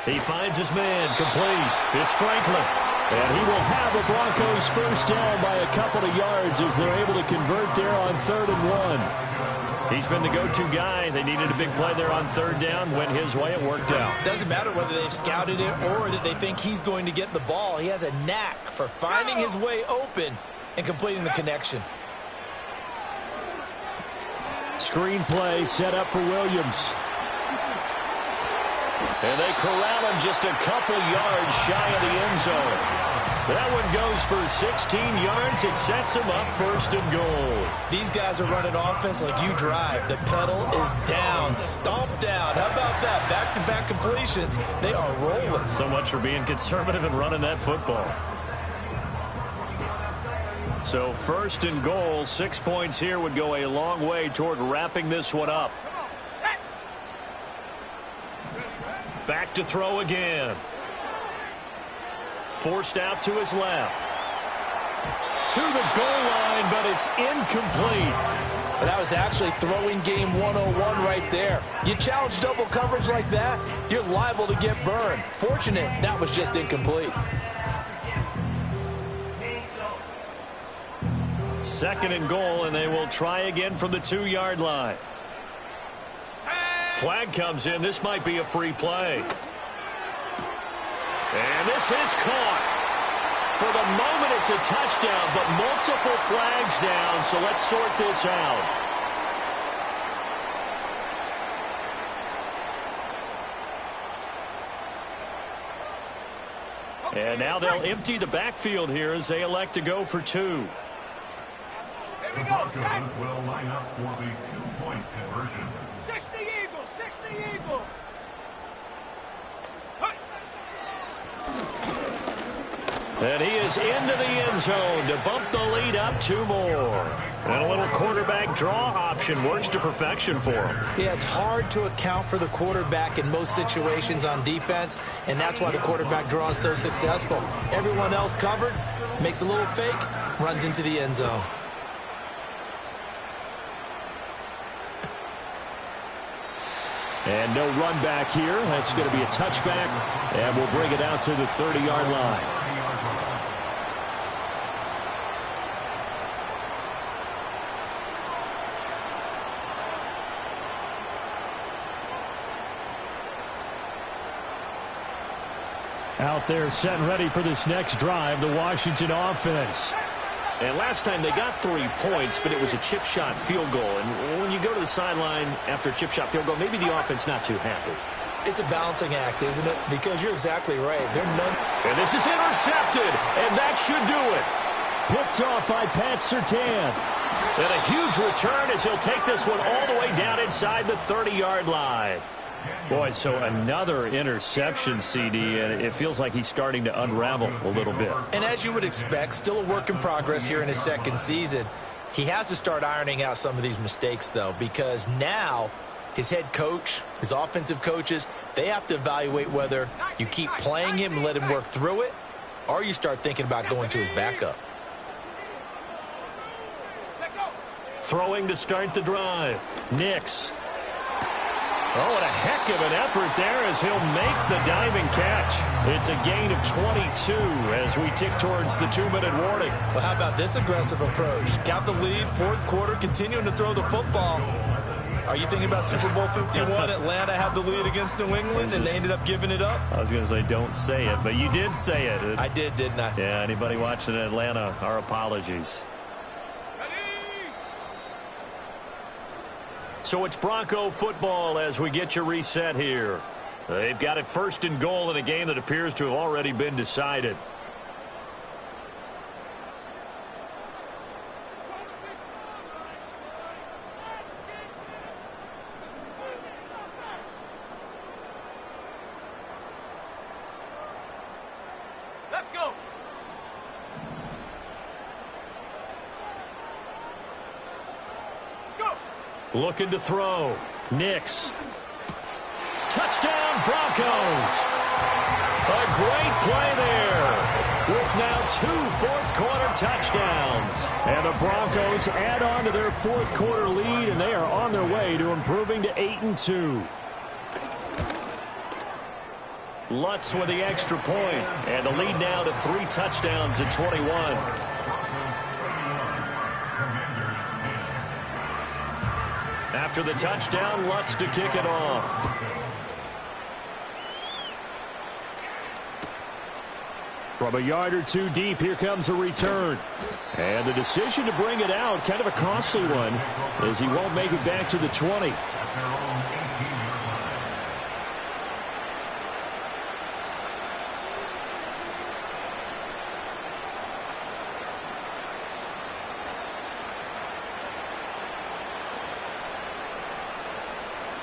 He finds his man complete. It's Franklin. And he will have the Broncos 1st down by a couple of yards as they're able to convert there on 3rd and 1. He's been the go-to guy. They needed a big play there on 3rd down. Went his way. It worked out. Doesn't matter whether they've scouted it or that they think he's going to get the ball. He has a knack for finding his way open and completing the connection. Screen play set up for Williams. And they corral him just a couple yards shy of the end zone. That one goes for 16 yards. It sets him up 1st and goal. These guys are running offense like you drive. The pedal is down, stomped down. How about that? Back-to-back completions. They are rolling. So much for being conservative and running that football. So 1st and goal, 6 points here would go a long way toward wrapping this one up. Back to throw again. Forced out to his left. To the goal line, but it's incomplete. That was actually throwing game 101 right there. You challenge double coverage like that, you're liable to get burned. Fortunate that was just incomplete. 2nd and goal, and they will try again from the 2-yard line. Flag comes in. This might be a free play. And this is caught. For the moment, it's a touchdown, but multiple flags down, so let's sort this out. And now they'll empty the backfield here as they elect to go for 2. The Broncos will line up for the 2-point conversion. 60 Eagles, 60 Eagles. And he is into the end zone to bump the lead up 2 more. And a little quarterback draw option works to perfection for him. Yeah, it's hard to account for the quarterback in most situations on defense, and that's why the quarterback draw is so successful. Everyone else covered, makes a little fake, runs into the end zone. And no run back here. That's going to be a touchback, and we'll bring it out to the 30-yard line. Out there set and ready for this next drive, the Washington offense. And last time they got 3 points, but it was a chip shot field goal. And when you go to the sideline after a chip shot field goal, maybe the offense not too happy. It's a balancing act, isn't it? Because you're exactly right. And this is intercepted, and that should do it. Picked off by Pat Surtain. And a huge return as he'll take this one all the way down inside the 30-yard line. Boy, so another interception, CD, and it feels like he's starting to unravel a little bit. And as you would expect, still a work in progress here in his second season. He has to start ironing out some of these mistakes, though, because now his head coach, his offensive coaches, they have to evaluate whether you keep playing him and let him work through it, or you start thinking about going to his backup. Throwing to start the drive. Nix. Oh, what a heck of an effort there as he'll make the diving catch. It's a gain of 22 as we tick towards the 2-minute warning. Well, how about this aggressive approach? Got the lead, fourth quarter, continuing to throw the football. Are you thinking about Super Bowl 51? Atlanta had the lead against New England, and they ended up giving it up? I was going to say don't say it, but you did say it. I did, didn't I? Yeah, anybody watching Atlanta, our apologies. So it's Bronco football as we get your reset here. They've got it 1st and goal in a game that appears to have already been decided. Let's go. Looking to throw. Nix. Touchdown, Broncos. A great play there. With now 2 fourth-quarter touchdowns. And the Broncos add on to their fourth-quarter lead, and they are on their way to improving to 8-2. Lutz with the extra point. And the lead now to 3 touchdowns at 21. After the touchdown, Lutz to kick it off. From a yard or 2 deep, here comes a return. And the decision to bring it out, kind of a costly one, as he won't make it back to the 20.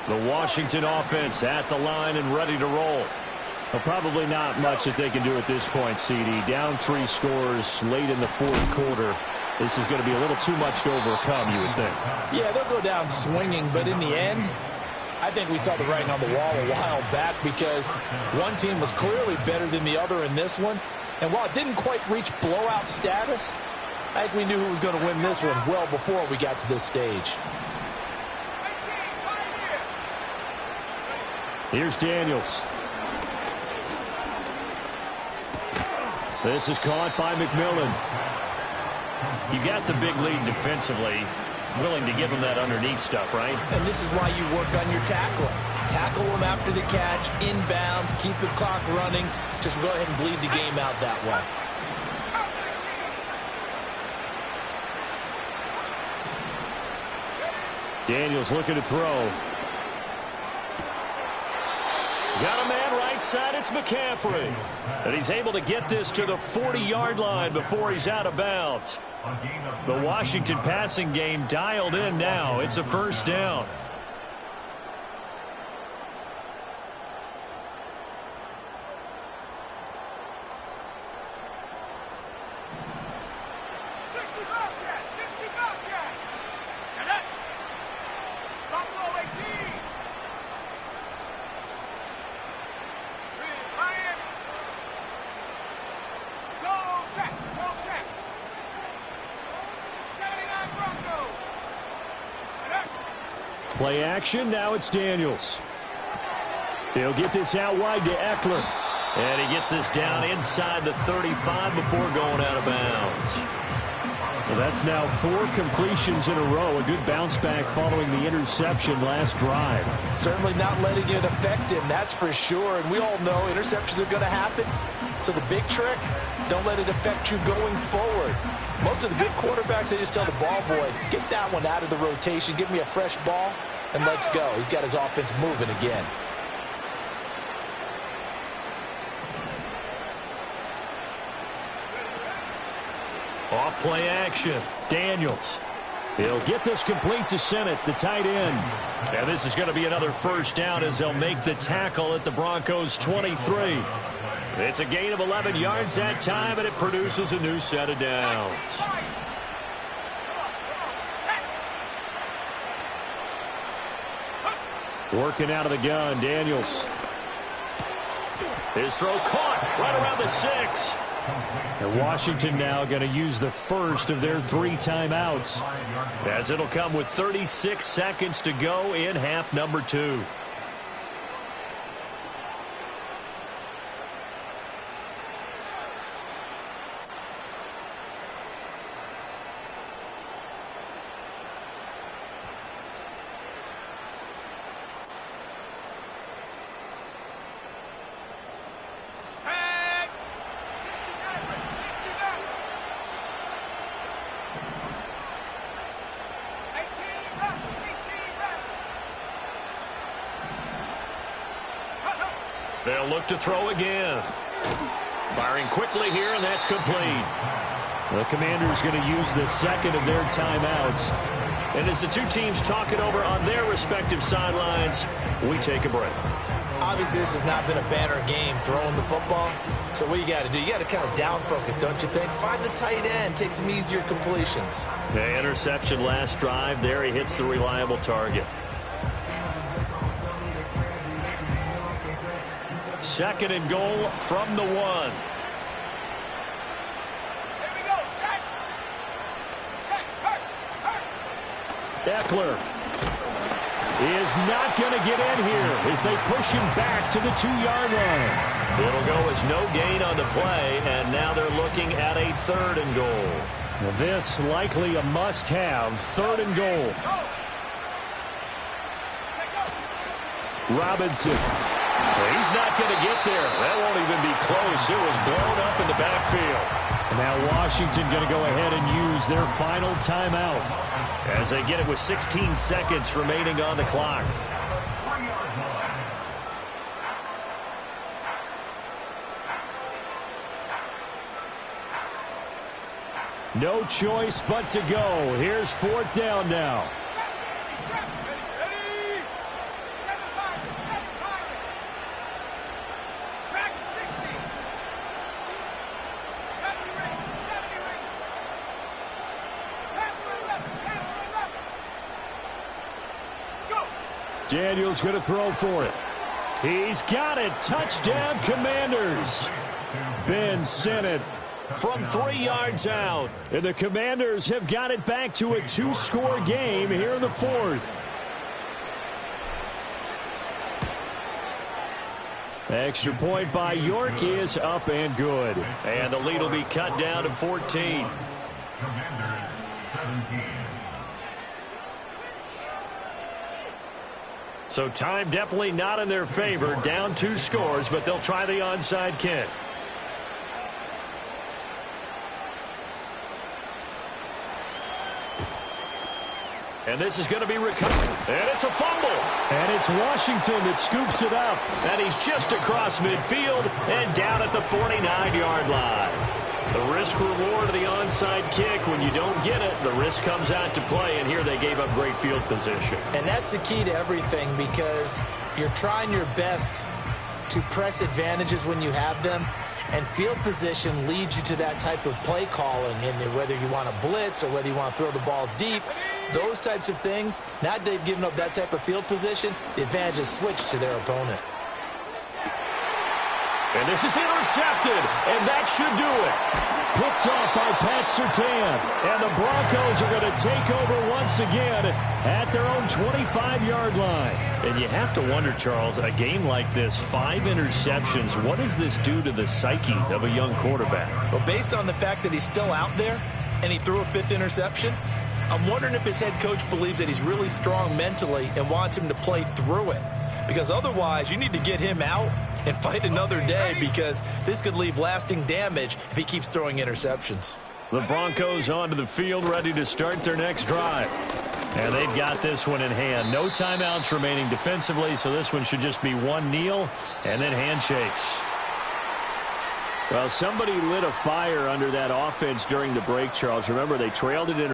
The Washington offense at the line and ready to roll. Well, probably not much that they can do at this point, CD. Down 3 scores late in the fourth quarter. This is going to be a little too much to overcome, you would think. Yeah, they'll go down swinging, but in the end, I think we saw the writing on the wall a while back because one team was clearly better than the other in this one. And while it didn't quite reach blowout status, I think we knew who was going to win this one well before we got to this stage. Here's Daniels. This is caught by McMillan. You got the big lead defensively. Willing to give him that underneath stuff, right? And this is why you work on your tackling. Tackle him after the catch, inbounds, keep the clock running. Just go ahead and bleed the game out that way. Daniels looking to throw. Got a man right side. It's McCaffrey. And he's able to get this to the 40-yard line before he's out of bounds. The Washington passing game dialed in now. It's a first down. Play action, now it's Daniels. He'll get this out wide to Eckler. And he gets this down inside the 35 before going out of bounds. Well, that's now 4 completions in a row. A good bounce back following the interception last drive. Certainly not letting it affect him, that's for sure. And we all know interceptions are going to happen. So the big trick, don't let it affect you going forward. Most of the good quarterbacks, they just tell the ball boy, get that one out of the rotation, give me a fresh ball, and let's go. He's got his offense moving again. Off play action. Daniels. He'll get this complete to Sennett, the tight end. And this is going to be another first down as they'll make the tackle at the Broncos' 23. It's a gain of 11 yards that time, and it produces a new set of downs. Working out of the gun, Daniels. His throw caught right around the 6. And Washington now going to use the first of their 3 timeouts. As it'll come with 36 seconds to go in half number 2. They'll look to throw again. Firing quickly here, and that's complete. The Commanders going to use the second of their timeouts. And as the two teams talk it over on their respective sidelines, we take a break. Obviously, this has not been a banner game throwing the football. So what you got to do, you got to kind of down focus, don't you think? Find the tight end, take some easier completions. The interception last drive. There he hits the reliable target. Second and goal from the 1. Here we go, set. Check, hurt. Eckler is not going to get in here as they push him back to the 2-yard line. It'll go as no gain on the play, and now they're looking at a 3rd and goal. Well, this likely a must-have, 3rd and goal. Robinson. He's not going to get there. That won't even be close. It was blown up in the backfield. Now Washington going to go ahead and use their final timeout as they get it with 16 seconds remaining on the clock. No choice but to go. Here's 4th down now. Daniels going to throw for it. He's got it. Touchdown, Commanders. Ben Sennett from 3 yards out. And the Commanders have got it back to a 2-score game here in the 4th. Extra point by York is up and good. And the lead will be cut down to 14. Commanders 17. So time definitely not in their favor. Down 2 scores, but they'll try the onside kick. And this is going to be recovered. And it's a fumble. And it's Washington that scoops it up. And he's just across midfield and down at the 49-yard line. The risk-reward of the onside kick, when you don't get it, the risk comes out to play, and here they gave up great field position. And that's the key to everything, because you're trying your best to press advantages when you have them, and field position leads you to that type of play calling, and whether you want to blitz or whether you want to throw the ball deep, those types of things, now that they've given up that type of field position, the advantage is switched to their opponent. And this is intercepted, and that should do it. Picked off by Pat Surtain. And the Broncos are going to take over once again at their own 25-yard line. And you have to wonder, Charles, a game like this, 5 interceptions, what does this do to the psyche of a young quarterback? Well, based on the fact that he's still out there, and he threw a 5th interception. I'm wondering if his head coach believes that he's really strong mentally and wants him to play through it. Because otherwise, you need to get him out and fight another day, because this could leave lasting damage if he keeps throwing interceptions. The Broncos onto the field, ready to start their next drive. And they've got this one in hand. No timeouts remaining defensively, so this one should just be one kneel and then handshakes. Well, somebody lit a fire under that offense during the break, Charles. Remember, they trailed it in